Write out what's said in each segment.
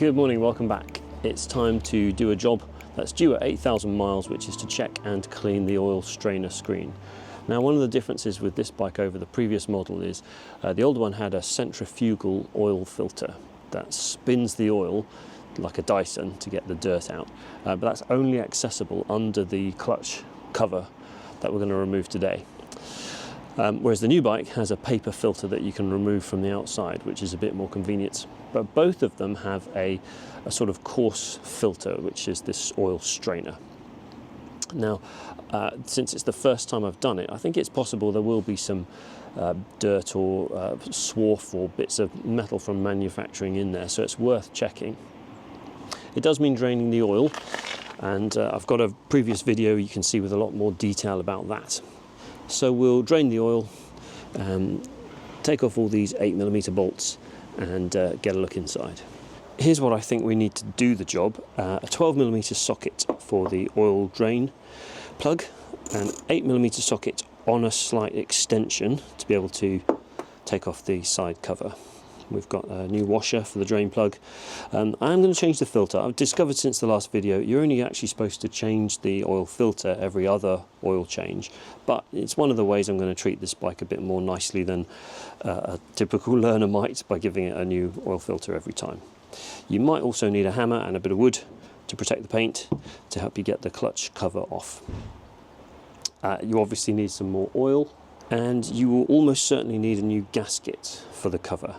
Good morning, welcome back. It's time to do a job that's due at 8,000 miles, which is to check and clean the oil strainer screen. Now, one of the differences with this bike over the previous model is the older one had a centrifugal oil filter that spins the oil like a Dyson to get the dirt out, but that's only accessible under the clutch cover that we're going to remove today. Whereas the new bike has a paper filter that you can remove from the outside, which is a bit more convenient. But both of them have a sort of coarse filter, which is this oil strainer. Now, since it's the first time I've done it, I think it's possible there will be some dirt or swarf or bits of metal from manufacturing in there, so it's worth checking. It does mean draining the oil, and I've got a previous video you can see with a lot more detail about that. So we'll drain the oil, take off all these 8mm bolts and get a look inside. Here's what I think we need to do the job. A 12mm socket for the oil drain plug, an 8mm socket on a slight extension to be able to take off the side cover. We've got a new washer for the drain plug. I'm going to change the filter. I've discovered since the last video you're only actually supposed to change the oil filter every other oil change, but it's one of the ways I'm going to treat this bike a bit more nicely than a typical learner might by giving it a new oil filter every time. You might also need a hammer and a bit of wood to protect the paint to help you get the clutch cover off. You obviously need some more oil, and you will almost certainly need a new gasket for the cover.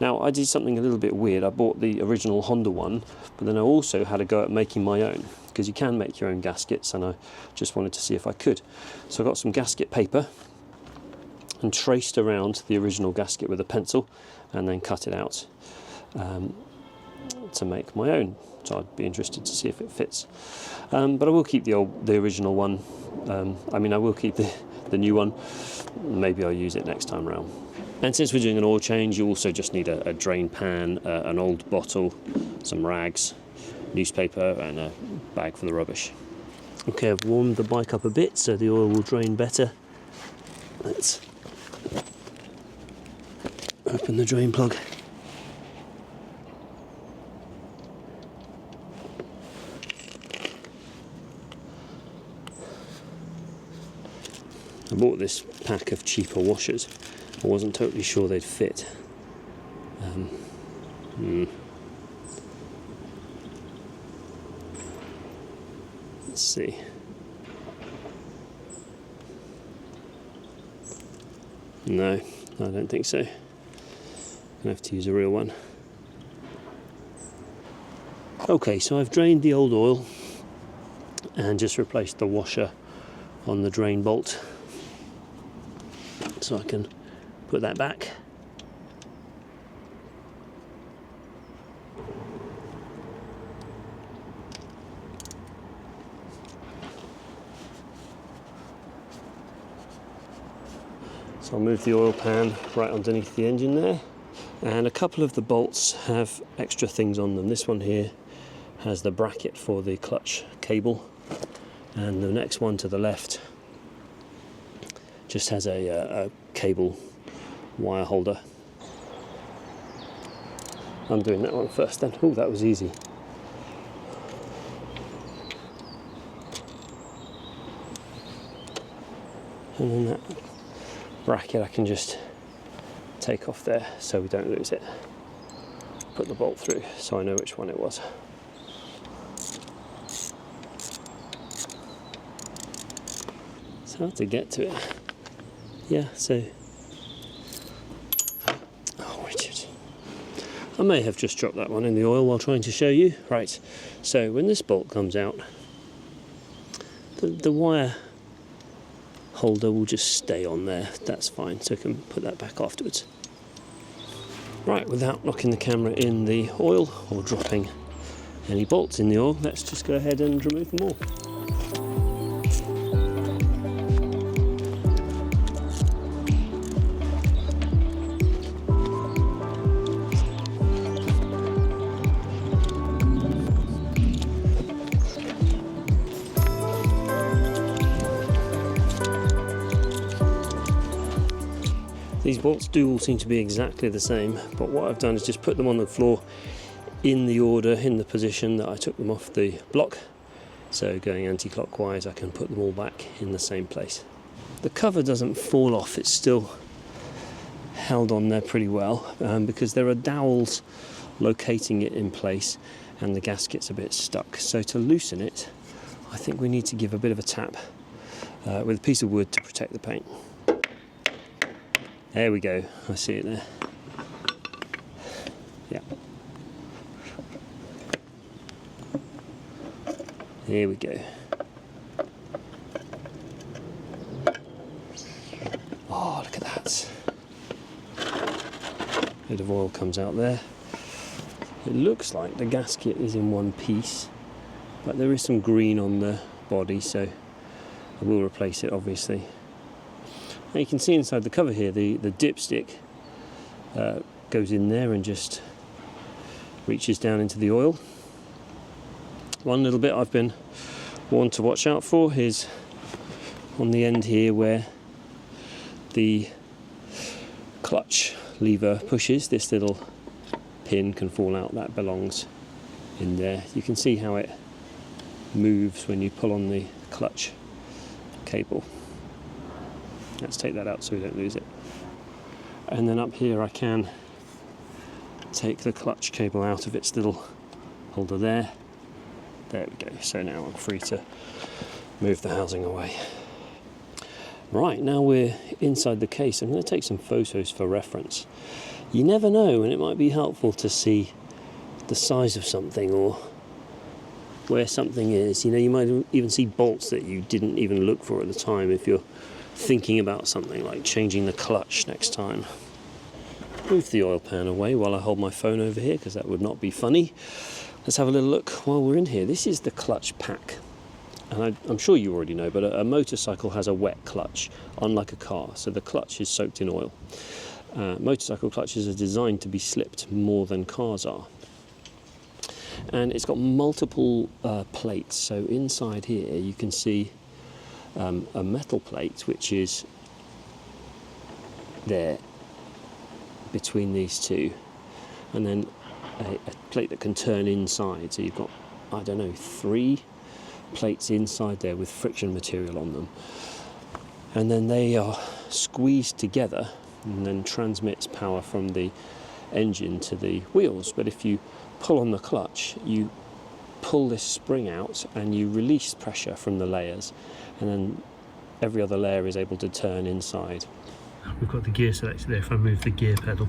Now, I did something a little bit weird. I bought the original Honda one, but then I also had a go at making my own, because you can make your own gaskets, and I just wanted to see if I could. So I got some gasket paper and traced around the original gasket with a pencil and then cut it out to make my own. So I'd be interested to see if it fits. But I will keep the original one. I will keep the new one. Maybe I'll use it next time around. And since we're doing an oil change, you also just need a drain pan, an old bottle, some rags, newspaper, and a bag for the rubbish. Okay, I've warmed the bike up a bit so the oil will drain better. Let's open the drain plug. I bought this pack of cheaper washers. I wasn't totally sure they'd fit. Let's see. No, I don't think so. I'm gonna have to use a real one. Okay, so I've drained the old oil and just replaced the washer on the drain bolt. So I can put that back. So I'll move the oil pan right underneath the engine there. And a couple of the bolts have extra things on them. This one here has the bracket for the clutch cable, and the next one to the left just has a cable wire holder. I'm doing that one first then. Oh, that was easy. And then that bracket I can just take off there so we don't lose it. Put the bolt through so I know which one it was. It's hard to get to it. Yeah, so, oh Richard, I may have just dropped that one in the oil while trying to show you. Right, so when this bolt comes out, the wire holder will just stay on there. That's fine, so I can put that back afterwards. Right, without knocking the camera in the oil or dropping any bolts in the oil, let's just go ahead and remove them all. These bolts do all seem to be exactly the same, but what I've done is just put them on the floor in the order, in the position that I took them off the block. So going anti-clockwise, I can put them all back in the same place. The cover doesn't fall off, it's still held on there pretty well, because there are dowels locating it in place and the gasket's a bit stuck. So to loosen it, I think we need to give a bit of a tap with a piece of wood to protect the paint. There we go, I see it there. Yeah. Here we go. Oh, look at that. Bit of oil comes out there. It looks like the gasket is in one piece, but there is some green on the body, so I will replace it, obviously. Now you can see inside the cover here, the dipstick goes in there and just reaches down into the oil. One little bit I've been warned to watch out for is on the end here where the clutch lever pushes. This little pin can fall out, that belongs in there. You can see how it moves when you pull on the clutch cable. Let's take that out so we don't lose it. And then up here I can take the clutch cable out of its little holder there. There we go, so now I'm free to move the housing away. Right, now we're inside the case. I'm going to take some photos for reference. You never know, and it might be helpful to see the size of something or where something is. You know, you might even see bolts that you didn't even look for at the time if you're thinking about something like changing the clutch next time. Move the oil pan away while I hold my phone over here, because that would not be funny. Let's have a little look while we're in here. This is the clutch pack. And I'm sure you already know, but a motorcycle has a wet clutch, unlike a car. So the clutch is soaked in oil. Motorcycle clutches are designed to be slipped more than cars are. And it's got multiple plates. So inside here you can see a metal plate which is there between these two, and then a plate that can turn inside. So you've got, I don't know, 3 plates inside there with friction material on them, and then they are squeezed together and then transmits power from the engine to the wheels. But if you pull on the clutch, you pull this spring out and you release pressure from the layers, and then every other layer is able to turn inside. We've got the gear selector there. If I move the gear pedal,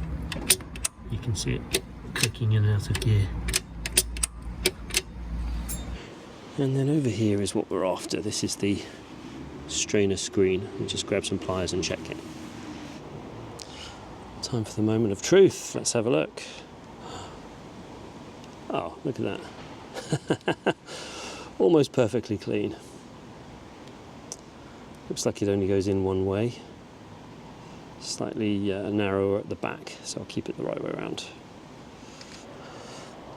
you can see it clicking in and out of gear. And then over here is what we're after. This is the strainer screen. We'll just grab some pliers and check it. Time for the moment of truth. Let's have a look. Oh, look at that. Almost perfectly clean. Looks like it only goes in one way. Slightly narrower at the back, so I'll keep it the right way around.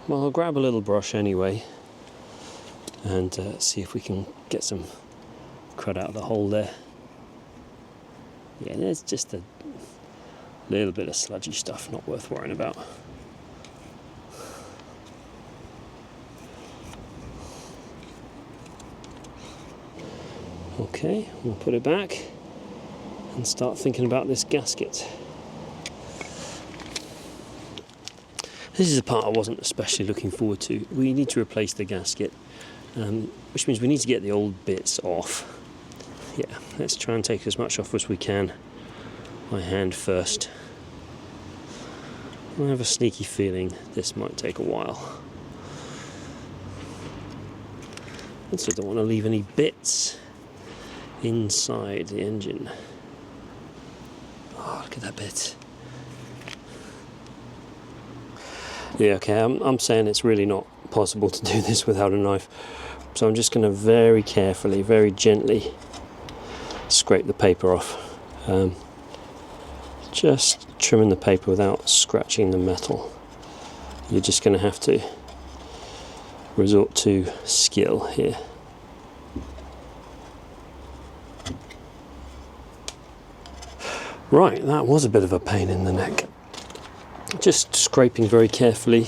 Well, I'll grab a little brush anyway and see if we can get some crud out of the hole there. Yeah, there's just a little bit of sludgy stuff, not worth worrying about. Okay, we'll put it back and start thinking about this gasket. This is the part I wasn't especially looking forward to. We need to replace the gasket, which means we need to get the old bits off. Yeah, let's try and take as much off as we can by hand first. I have a sneaky feeling this might take a while. Also don't want to leave any bits inside the engine. Oh, look at that bit. Yeah, okay, I'm saying it's really not possible to do this without a knife. So I'm just going to very carefully, very gently scrape the paper off. Just trimming the paper without scratching the metal. You're just going to have to resort to skill here. Right, that was a bit of a pain in the neck. Just scraping very carefully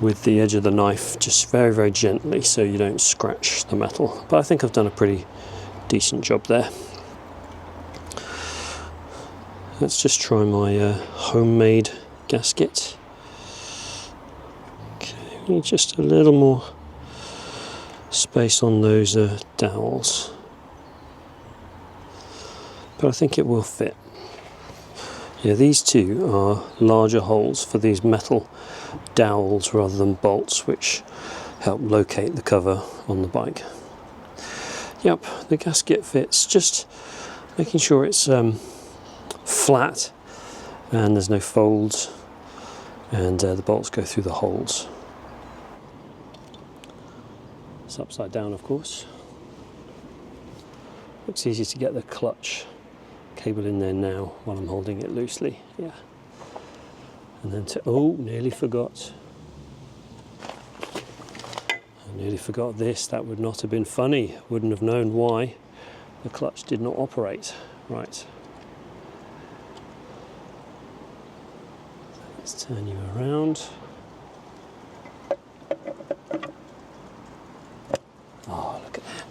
with the edge of the knife, just very, very gently so you don't scratch the metal. But I think I've done a pretty decent job there. Let's just try my homemade gasket. Okay, we need just a little more space on those dowels, but I think it will fit. Yeah, these two are larger holes for these metal dowels rather than bolts, which help locate the cover on the bike. Yep, the gasket fits, just making sure it's flat and there's no folds, and the bolts go through the holes. It's upside down, of course. Looks easy to get the clutch cable in there now while I'm holding it loosely. Yeah. And then oh, nearly forgot. I nearly forgot this. That would not have been funny. Wouldn't have known why the clutch did not operate. Right. Let's turn you around. Oh, look at that.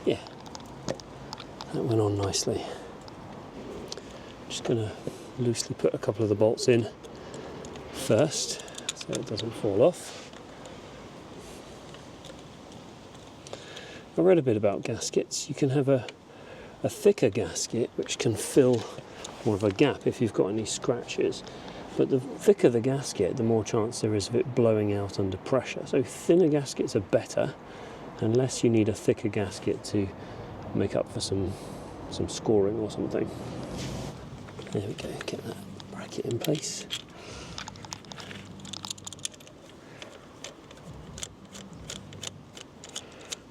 Yeah, that went on nicely. Just going to loosely put a couple of the bolts in first so it doesn't fall off. I read a bit about gaskets. You can have a thicker gasket which can fill more of a gap if you've got any scratches. But the thicker the gasket, the more chance there is of it blowing out under pressure. So thinner gaskets are better, unless you need a thicker gasket to make up for some scoring or something. There we go, get that bracket in place.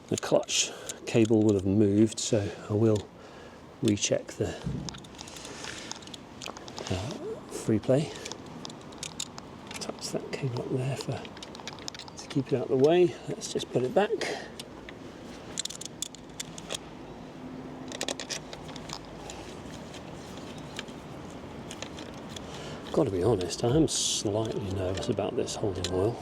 The clutch cable will have moved, so I will recheck the free play. Touch that cable up there to keep it out of the way. Let's just put it back. Got to be honest, I am slightly nervous about this holding oil.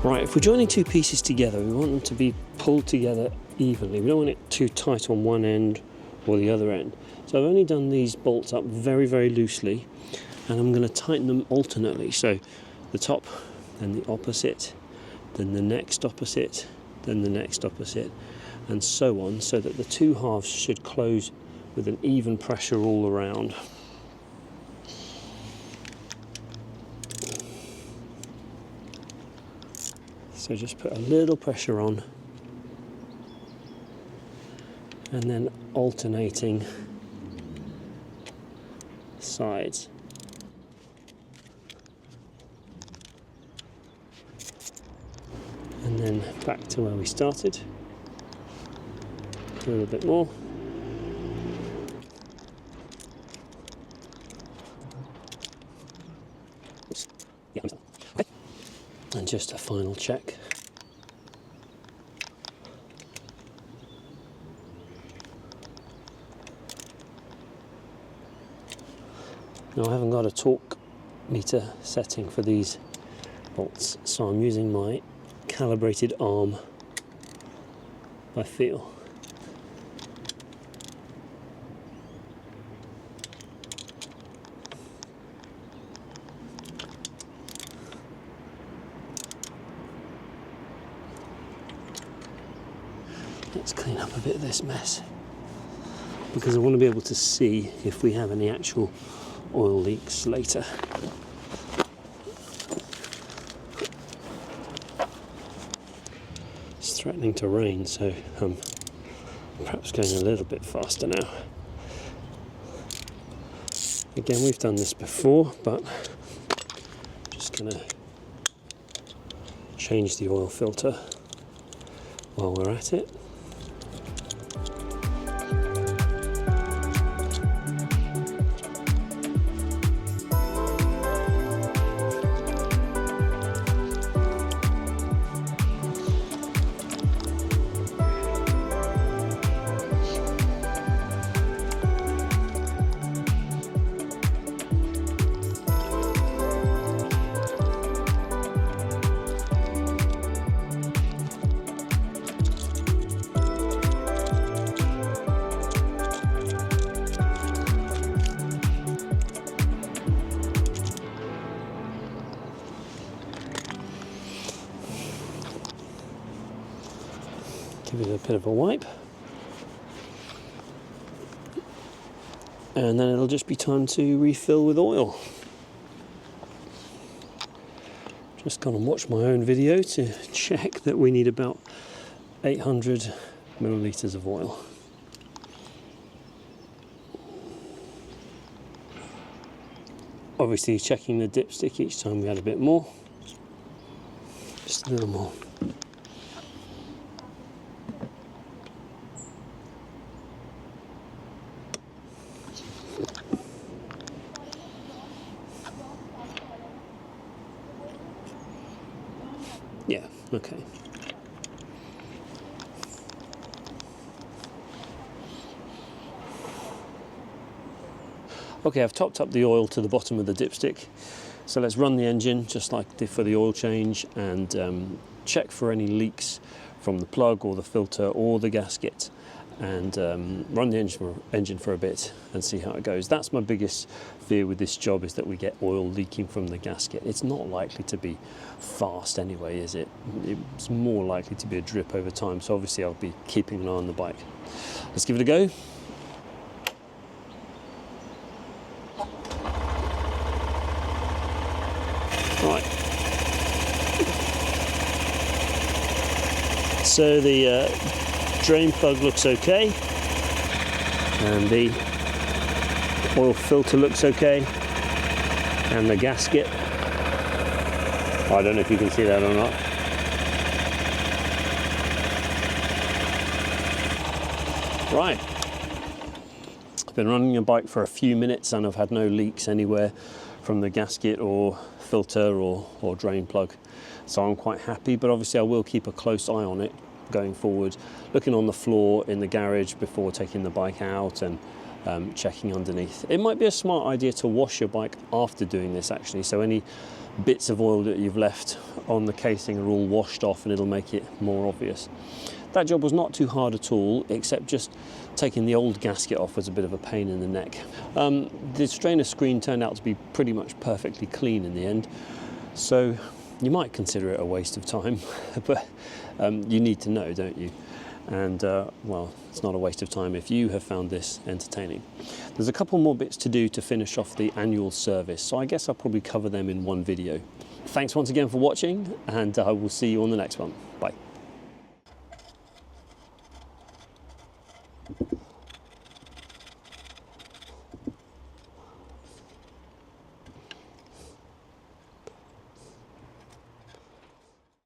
Right, if we're joining two pieces together, we want them to be pulled together evenly. We don't want it too tight on one end or the other end. So I've only done these bolts up very, very loosely, and I'm going to tighten them alternately. So the top, then the opposite, then the next opposite, then the next opposite, and so on, so that the two halves should close with an even pressure all around. So just put a little pressure on, and then alternating sides. And then back to where we started. A little bit more. Yeah. Okay. And just a final check. Now I haven't got a torque meter setting for these bolts, so I'm using my calibrated arm by feel. Let's clean up a bit of this mess, because I want to be able to see if we have any actual oil leaks later. It's threatening to rain, so I'm perhaps going a little bit faster now. Again, we've done this before, but just going to change the oil filter while we're at it. Give it a bit of a wipe. And then it'll just be time to refill with oil. Just gone and watched my own video to check that we need about 800 millilitres of oil. Obviously checking the dipstick each time we add a bit more. Just a little more. Yeah, okay. Okay, I've topped up the oil to the bottom of the dipstick. So let's run the engine just like for the oil change and check for any leaks from the plug or the filter or the gasket, and run the engine for a bit and see how it goes. That's my biggest fear with this job, is that we get oil leaking from the gasket. It's not likely to be fast anyway, is it? It's more likely to be a drip over time, so obviously I'll be keeping an eye on the bike. Let's give it a go. Right. So the drain plug looks okay, and the oil filter looks okay, and the gasket, I don't know if you can see that or not. Right, I've been running a bike for a few minutes and I've had no leaks anywhere from the gasket or filter or drain plug, so I'm quite happy. But obviously I will keep a close eye on it going forward, looking on the floor in the garage before taking the bike out and checking underneath. It might be a smart idea to wash your bike after doing this actually, so any bits of oil that you've left on the casing are all washed off and it'll make it more obvious. That job was not too hard at all, except just taking the old gasket off was a bit of a pain in the neck. The strainer screen turned out to be pretty much perfectly clean in the end, so you might consider it a waste of time, but you need to know, don't you? And well, it's not a waste of time if you have found this entertaining. There's a couple more bits to do to finish off the annual service, so I guess I'll probably cover them in one video. Thanks once again for watching, and I will see you on the next one. Bye.